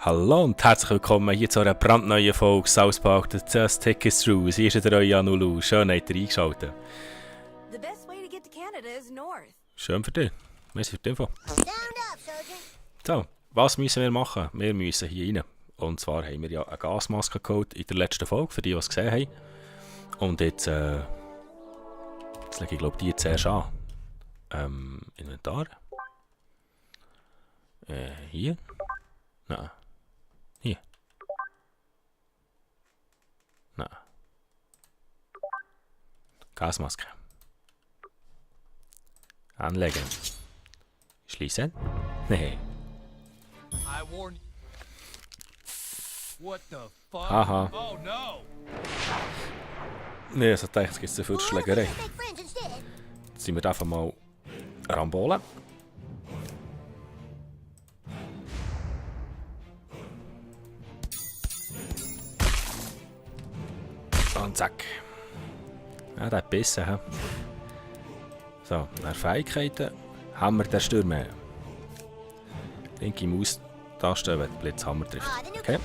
Hallo und herzlich willkommen hier zu einer brandneuen Folge South Park The Just Take Us Through. Hier ist der euer Nulu. Schön, habt ihr eingeschaltet. The best way to get to Canada is north. Schön für dich. Merci für die Info. So, was müssen wir machen? Wir müssen hier rein. Und zwar haben wir ja eine Gasmaske geholt in der letzten Folge, für die, die es gesehen haben. Und jetzt lege ich glaube die zuerst an. Inventar. Hier. Nein. Hier. Nein. Gasmaske. Anlegen. Schließen. Nein. What the fuck? Aha. Oh no! Nee, also dachte, es gibt so viel Schlägerei. Jetzt sind wir einfach mal Rambolen. Und zack. Ja, der hat gebissen. He? So, nach Fähigkeiten haben wir den Stürmer. Linke Maustaste, wenn der Blitzhammer trifft. Okay.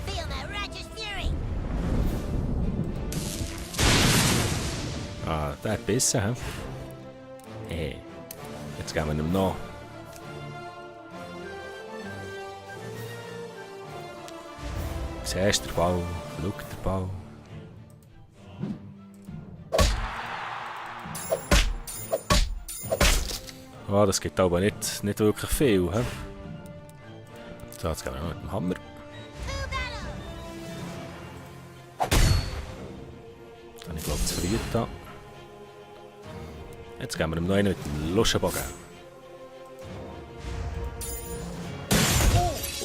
Ah, der hat gebissen. He? Hey. Jetzt geben wir ihm noch. Siehst du den Ball? Schau den Ball. Ah, das gibt aber nicht wirklich viel. He? So, jetzt gehen wir noch mit dem Hammer. Das habe ich glaube zu früh da. Jetzt gehen wir ihm noch einen mit dem Luschenbogen.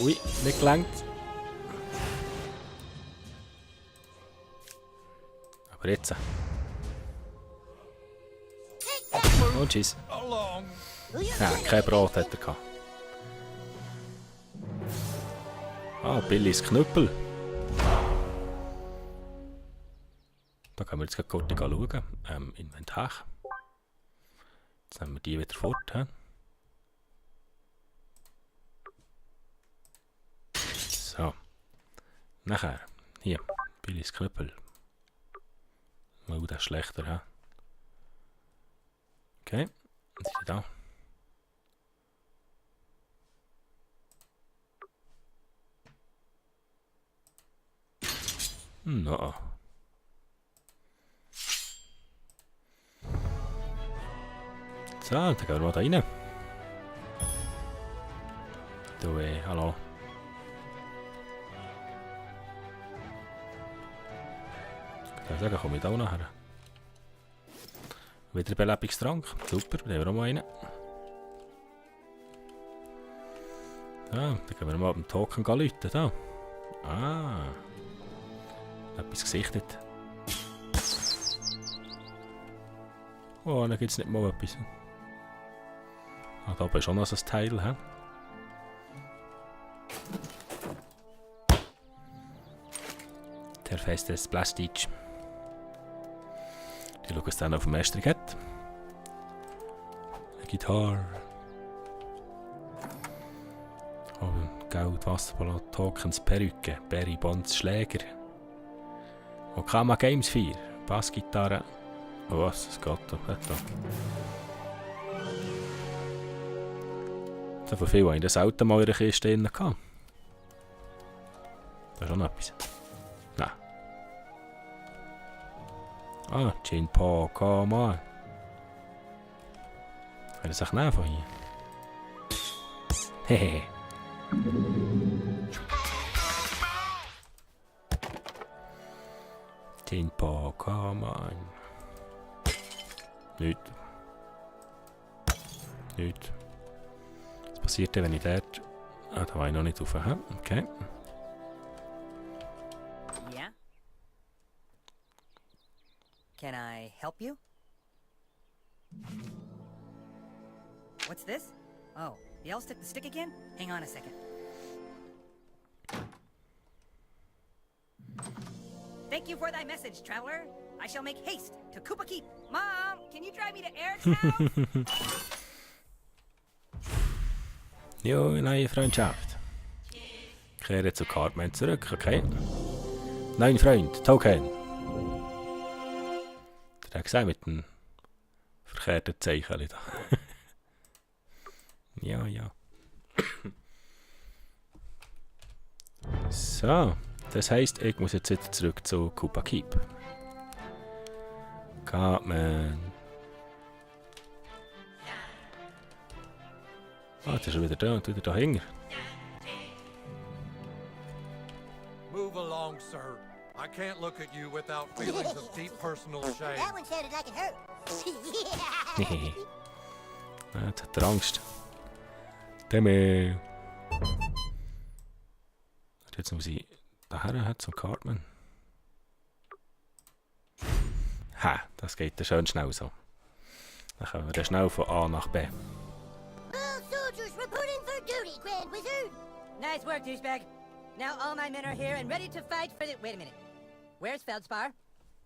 Ui, nicht gelangt. Aber jetzt. Und tschüss. Ja, kein Brot hat er gehabt. Ah, Billys Knüppel. Da können wir jetzt kurz schauen. Inventar. Jetzt nehmen wir die wieder fort. He? So. Nachher. Hier. Billys Knüppel. Oh, das ist schlechter. He? Okay. Was ist da? No. So, dann gehen wir mal da rein. Du, hallo. Ich kann sagen, komme ich da auch nachher. Wieder ein Belebungstrank. Super, dann haben wir auch mal einen. Ja, dann gehen wir mal auf den Token läuten. Da. Ah. Etwas gesichtet. Oh, dann gibt es nicht mal etwas. Ah, da oben ist auch noch so ein Teil. He? Der festes Plastik. Die schauen es dann auf dem ersten Get. Eine Gitarre. Oh, Geld, Wasserballon, Tokens, Perücke, Berry, Bonds, Schläger. Okama Games 4, Bassgitarre. Oh was, es geht da. So viel habe ich das Auto mal in der Kiste drin gehabt. Da ist auch noch etwas. Nein. Ah, Gin Po, come on. Kann ich das auch nehmen von hier? Hehehe. Gin Po, come on. Nicht. Nicht. Was passiert denn, wenn ich dort... Ah, da war ich noch nicht drauf. Okay. Yeah? Can I help you? What's this? Oh, the L stick the stick again? Hang on a second. Thank you for thy message, traveler. I shall make haste to Koopa Keep. Mom, can you drive me to Eric's house? Jo, neue Freundschaft. Kehre zu Cartman zurück, okay. Nein, Freund, Token. Der hat gesehen mit dem verkehrten Zeichen da. Ja, ja. So, das heisst, ich muss jetzt wieder zurück zu Koopa Keep. Cartman. Ah, jetzt ist er wieder da und wieder dahinter. Move along, sir. I can't look at you without feelings of deep personal shame. That one sounded like it hurt. Ja, jetzt hat er Angst. Demme. Jetzt muss ich daher zum Cartman. Ha, das geht ja schön schnell so. Dann können wir dann schnell von A nach B. All soldiers reporting for duty, Grand Wizard. Nice work, douchebag. Now all my men are here and ready to fight for the... Wait a minute. Where's Feldspar?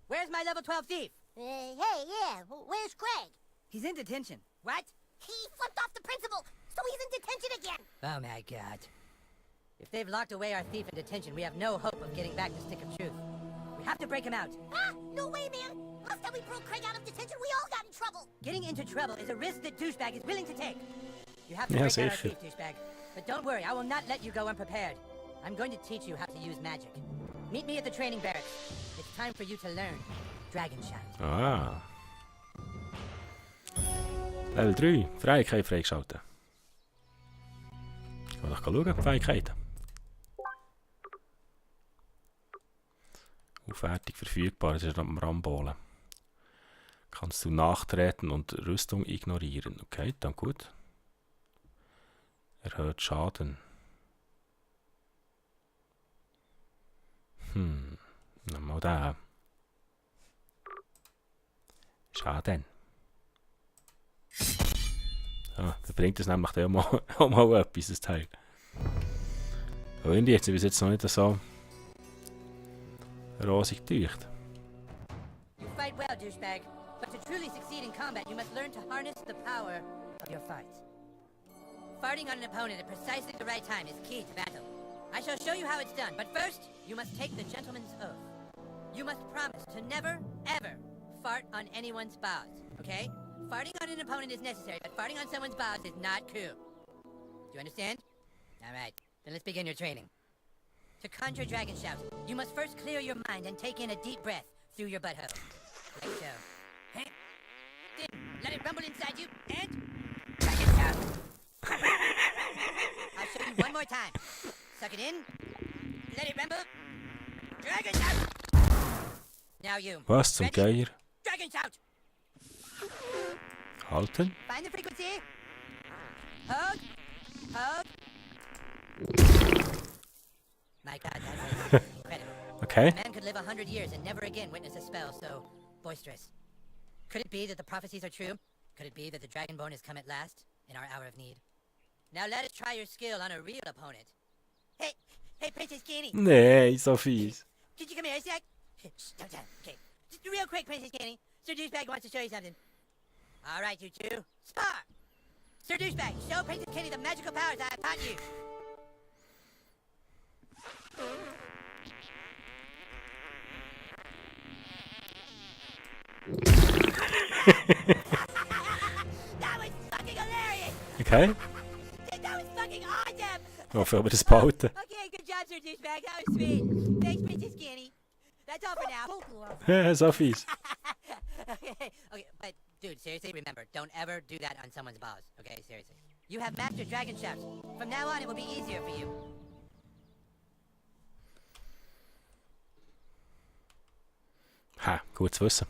Where's my level 12 thief? Hey, yeah. Where's Craig? He's in detention. What? He flipped off the principal, so he's in detention again. Oh my god. If they've locked away our thief in detention, we have no hope of getting back the Stick of Truth. We have to break him out. Ah, no way, man. Last time we broke Craig out of detention, we all got in trouble. Getting into trouble is a risk that douchebag is willing to take. You have to Yeah, break out our sicher. thief, douchebag. But don't worry, I will not let you go unprepared. I'm going to teach you how to use magic. Meet me at the training barracks. It's time for you to learn Dragon Shout. Ah. Level 3. Fähigkeit freigeschalten. Ich will doch schauen, Fähigkeiten. Aufwertung verfügbar, das ist am Rambolen. Kannst du nachtreten und Rüstung ignorieren. Okay, dann gut. Erhöht Schaden. Nochmal da. Schaden. Ah, da bringt es nämlich auch mal etwas, das Teil. Aber irgendwie hat sie bis jetzt noch nicht so rosig getäuscht. You fight well, douchebag. But to truly succeed in combat, you must learn to harness the power of your farts. Farting on an opponent at precisely the right time is key to battle. I shall show you how it's done, but first, you must take the gentleman's oath. You must promise to never, ever fart on anyone's balls, okay? Farting on an opponent is necessary, but farting on someone's balls is not cool. Do you understand? Alright, then let's begin your training. To conjure Dragon Shout, you must first clear your mind and take in a deep breath through your butthole. Like so. Then let it rumble inside you, and... Dragon Shout! I'll show you one more time. Suck it in. Let it rumble. Dragon Shout! Now you. Was zum Ready? Geier? Dragon Shout! Halten. Find the frequency. Hold. Hold. My god, that was incredible. Okay. A man could live 100 years and never again witness a spell so boisterous. Could it be that the prophecies are true? Could it be that the Dragonborn has come at last, in our hour of need? Now let us try your skill on a real opponent. Hey, Princess Kenny! Nee, so fies. Could you come here a sec? Shh, don't tell. Okay, just real quick, Princess Kenny. Sir Douchebag wants to show you something. All right, you two. Spar! Sir Douchebag, show Princess Kenny the magical powers I have taught you. That was fucking hilarious! Okay. That was fucking awesome! Ich hoffe, wir das behalten. Okay, good job, Sir Douchebag. That was sweet. Thanks, Princess Kenny. That's all for now. So fies. Okay, but dude, seriously, remember, don't ever do that on someone's balls. Okay, seriously. You have mastered Dragon Shouts. From now on, it will be easier for you. Ha, gut zu wissen.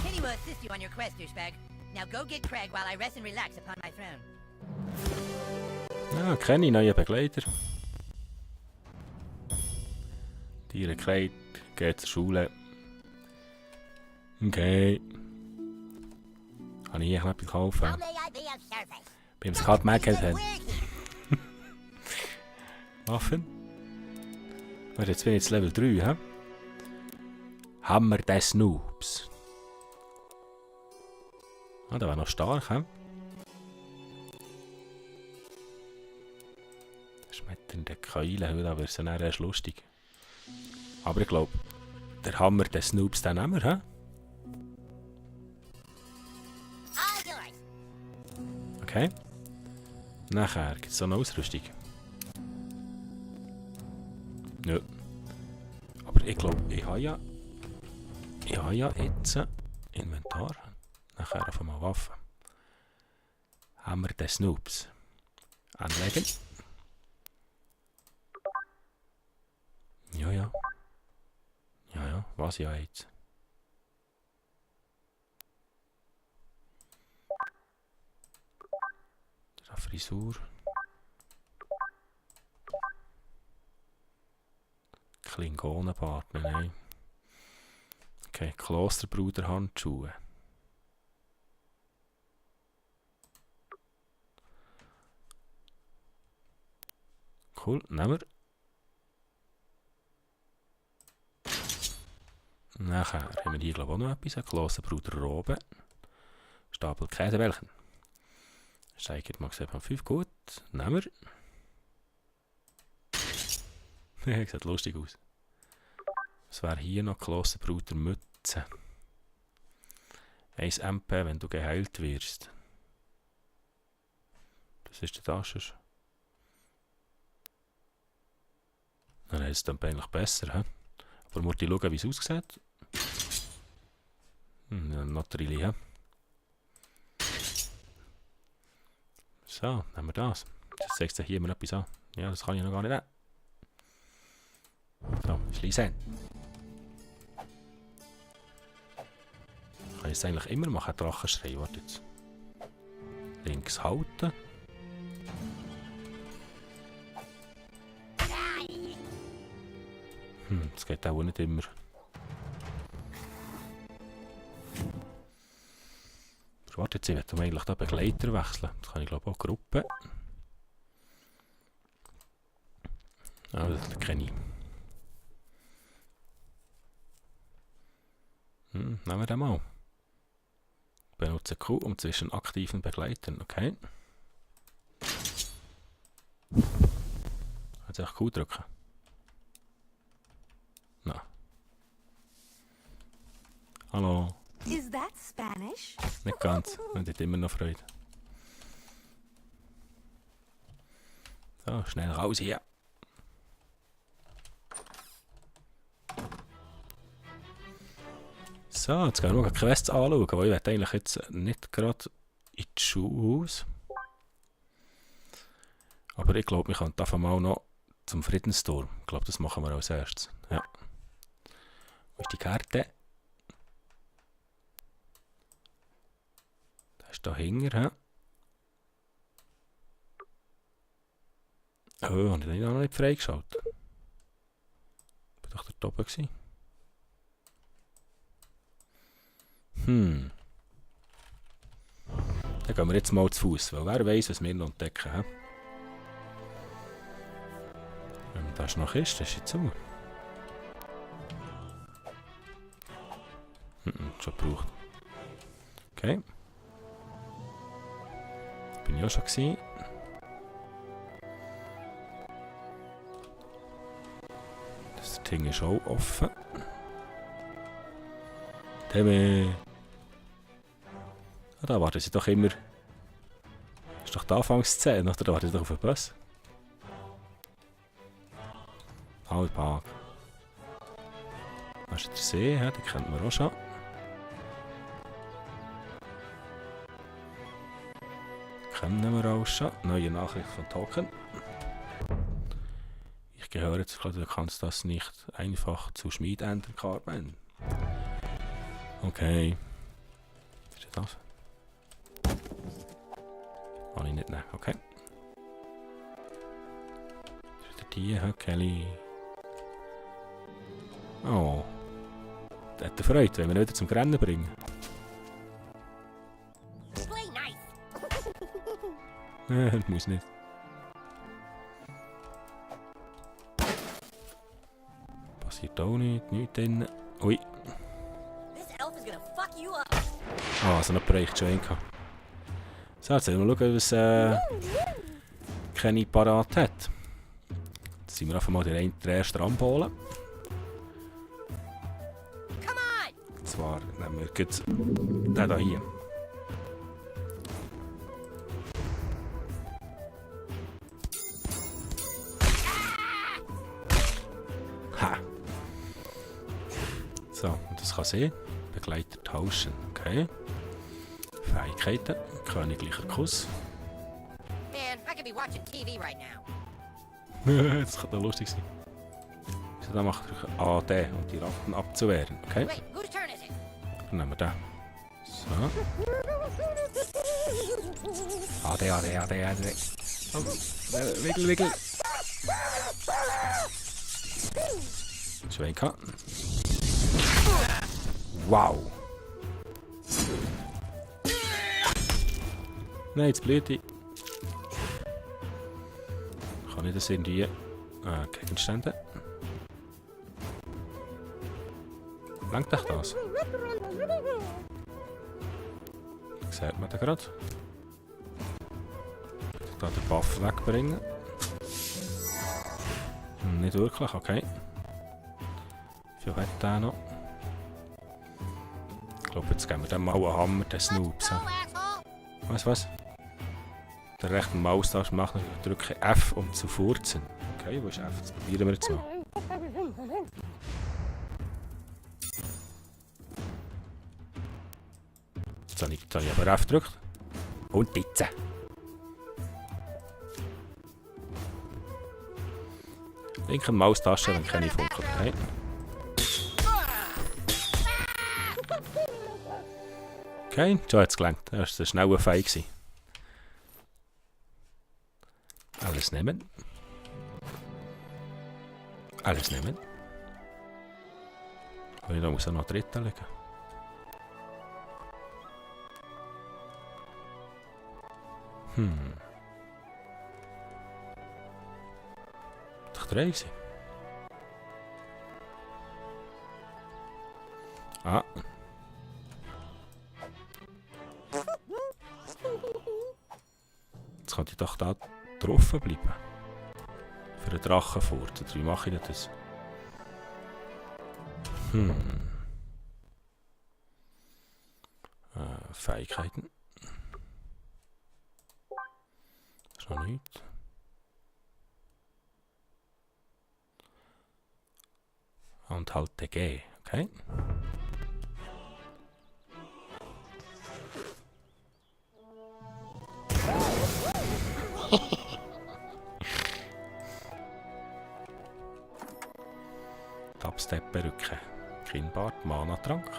Kenny will assist you on your quest, douchebag. Now go get Craig while I rest and relax upon my throne. Ja, kenne ich neue Begleiter. Tiere Craig geht zur Schule. Okay. Kann ich hier noch etwas kaufen? How may I be of service? Beim Skat Magnet haben. We're here. Waffen. Warte, jetzt bin ich jetzt Level 3, hä? Hammer des Noobs. Ah, der war noch stark, hä? Das ist mit einlegen kann, dann wird es dann erst lustig. Aber ich glaube, der Hammer des Snoops, den nehmen wir, hä? All yours. Okay. Nachher gibt es so eine Ausrüstung. Nö. Aber ich glaube, ich habe ja jetzt Inventar. Nachher auf einmal Waffen. Hammer des Snoops. Anlegen. Ja, ja. Ja, ja, was ja jetzt. Da Frisur. Klingonenbart, nein. Okay, Klosterbruder-Handschuhe. Cool, nehmen wir. Nachher haben wir hier glaube ich auch noch etwas. Klosterbruder-Robe. Stapel Käsebällchen. Steigert mal gesehen, 5 gut. Nehmen wir. Sieht lustig aus. Es wäre hier noch Klosterbruder Mütze. 1 MP, wenn du geheilt wirst. Das ist der Tasche. Dann ist es dann eigentlich besser. He? Aber muss ich schauen, wie es aussieht. Not really, he? So, nehmen wir das. Jetzt zeigt sich hier immer etwas an. Ja, das kann ich noch gar nicht nehmen. So, schließen. Kann ich es eigentlich immer machen, Drachenschrei. Warte jetzt. Links halten. Das geht auch nicht immer. Aber warte jetzt, ich werde eigentlich den Begleiter wechseln. Das kann ich glaube auch Gruppe. Ah, das kenne ich. Nehmen wir den mal. Benutze Q um zwischen aktiven Begleitern, okay. Jetzt einfach Q drücken. Na. Hallo. Is that Spanish? Nicht ganz, man hat immer noch Freude. So, schnell raus hier. So, jetzt gehen wir noch Quests anschauen, weil ich werde eigentlich jetzt nicht gerade in die Schulhaus. Aber ich glaube, wir können einfach mal noch zum Friedensturm. Ich glaube, das machen wir als erstes. Ja. Wo ist die Karte? Das ist da hinten. Oh, habe ich den noch nicht freigeschaltet? Ich war doch dort oben gewesen. Dann gehen wir jetzt mal zu Fuß, weil wer weiß, was wir noch entdecken. He? Wenn das noch ist, das ist jetzt zu. Schon gebraucht. Okay. Bin ich auch schon gewesen. Das Ding ist auch offen. Da warten sie doch immer. Das ist doch die Anfangsszene, oder? Da warten sie doch auf den Bus. Park. Das ist der See, den kennt man auch schon. Kennen wir auch schon. Neue Nachricht von Token. Ich gehöre jetzt, du kannst das nicht einfach zu Schmied ändern, Carmen. Okay. Was ist das? Kann ich nicht nehmen, okay. Das ist die, Kelly. Oh. Der hat Freude, wenn wir ihn wieder zum Rennen bringen. Play nice. Das muss nicht. Passiert auch nicht, nichts drin. Ui. This elf is gonna fuck you up. Ah, so einen Bereich schon gehabt. So, jetzt mal schauen, was Kenny parat hat. Jetzt sind wir einfach mal den ersten Rambolen. Und zwar nehmen wir jetzt den hier. Ha! So, und das kann sehen. Begleiter tauschen. Okay. Fähigkeiten. Königlicher Kuss. Man, I could be watching TV right now. Das kann doch lustig sein. So, dann macht er AD, um die Ratten abzuwehren. Okay? Wait, whose turn is it? Dann nehmen wir den. So. AD. Oh, Wiggle. Schwenka. Wow. Nein, jetzt blüht. Kann ich das irgendwie Gegenstände? Langt euch das? Sieht man da gerade? Ich kann den Buff wegbringen. Nicht wirklich, okay. Wie viel hat der noch? Ich glaube, jetzt geben wir dem mal einen Hammer, den Snoops. Was? Der rechten Maustaste macht, drücke F, um zu furzen. Okay, wo ist F? Das probieren wir jetzt mal. Jetzt habe ich aber F gedrückt. Und jetzt. Linke Maustaste, wenn keine Funken. Okay. Okay, so hat es gelangt. Das war ein schneller Fight. Alles nehmen. Und da muss er noch dritte liegen. Doch 3 gewesen. Ah. Jetzt könnte ich doch da drauf bleiben. Für einen Drachenfurt. Oder wie mache ich das? Fähigkeiten. Das ist noch nichts. Und halt den G, okay? Dubstep-Perücke. Kinnbart, Mana-Trank.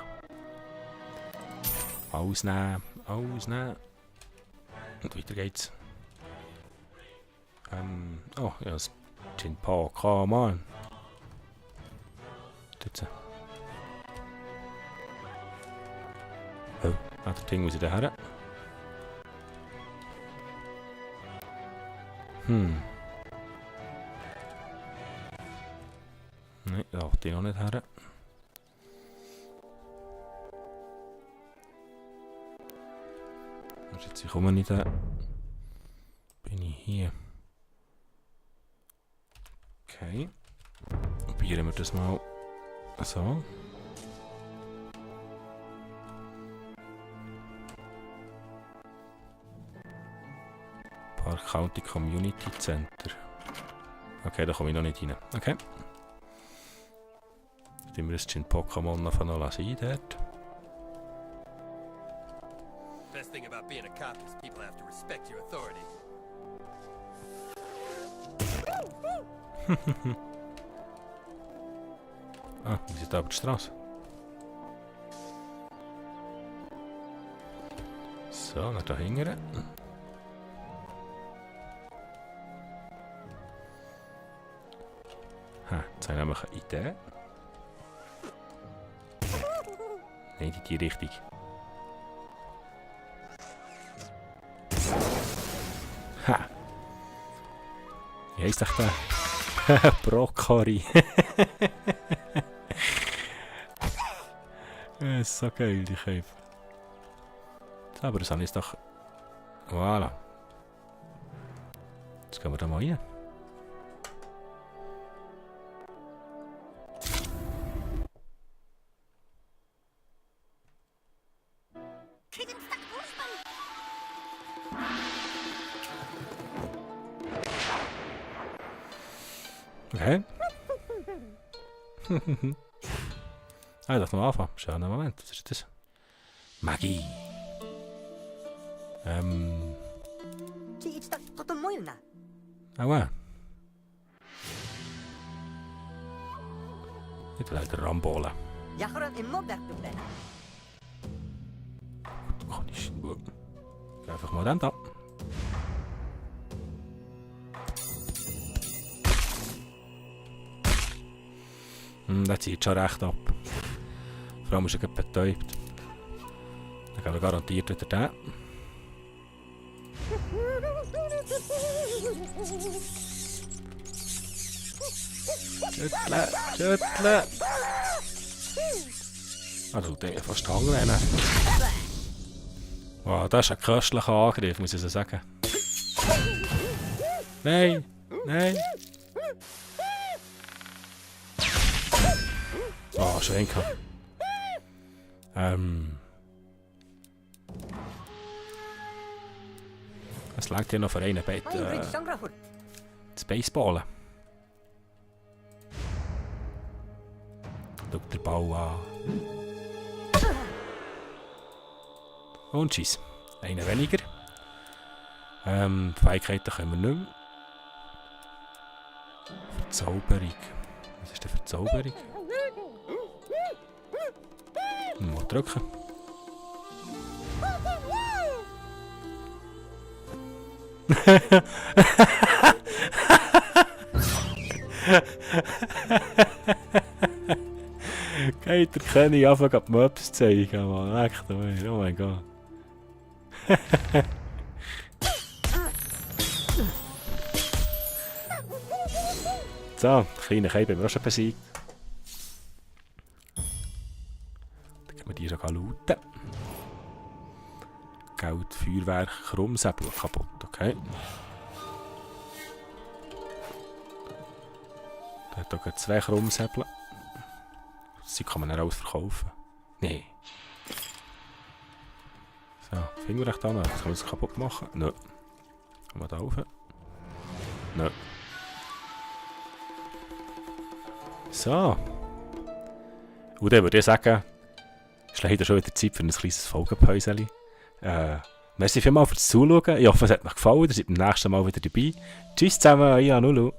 Ausnehmen. Und weiter geht's. Oh, ja, das Jinpa, come on. Jetzt. Oh, das Ding muss ich da her. Nein, da darf ich auch nicht her. Jetzt ich komme nicht da. Bin ich hier. Okay. Probieren wir das mal so. Park County Community Center. Okay, da komme ich noch nicht rein. Okay. Jetzt wir das Pokémon noch von sein dort. Best thing about being a cop is people have to respect your authority. Ah, wir sind da auf der Straße. So, nach da hinten. Jetzt haben wir nämlich eine Idee. Nein, in die Richtung. Ha! Wie heisst doch der? Brokkoli. Das ist so geil, die Käfer. Aber das ist doch... Voilà. Jetzt gehen wir da mal rein. Okay. Ah, ich darf noch anfangen. Schöner Moment. Was ist das? Magie. Oh ja. Ich will wieder Rambolen. Kann ich nur. Einfach mal den da. Der zieht schon recht ab. Vor allem ist er betäubt. Dann gehen wir garantiert wieder den. Schütteln, schütteln. Also, der fast angerennen. Wow, das ist ein köstlicher Angriff, muss ich so sagen. Nein, nein. Oh, schön gehabt. Es langt hier noch für einen Bett. Das Baseballen. Schau den Ball an. Und tschüss. Einen weniger. Fähigkeiten können wir nicht mehr. Verzauberung. Was ist denn Verzauberung? Mal drücken. Geht der König einfach die Maps zeigen, Mann. Echt, oh mein Gott. So, kleine Käbe haben wir auch schon besiegt. Dann können wir die schon looten. Geld, Feuerwerk, Krummsäbel kaputt, okay. Da hat hier 2 Krummsäbel. Sie kann man dann alles verkaufen. Nee. So, Finger recht an. Jetzt kann man es kaputt machen. Nö. Kann man da rauf? Nö. So. Und dann würde ich sagen, ist leider schon wieder Zeit für ein kleines Folgenpäuschen. Merci vielmals fürs Zuschauen. Ich hoffe, es hat euch gefallen. Ihr seid beim nächsten Mal wieder dabei. Tschüss zusammen, euer Nulu.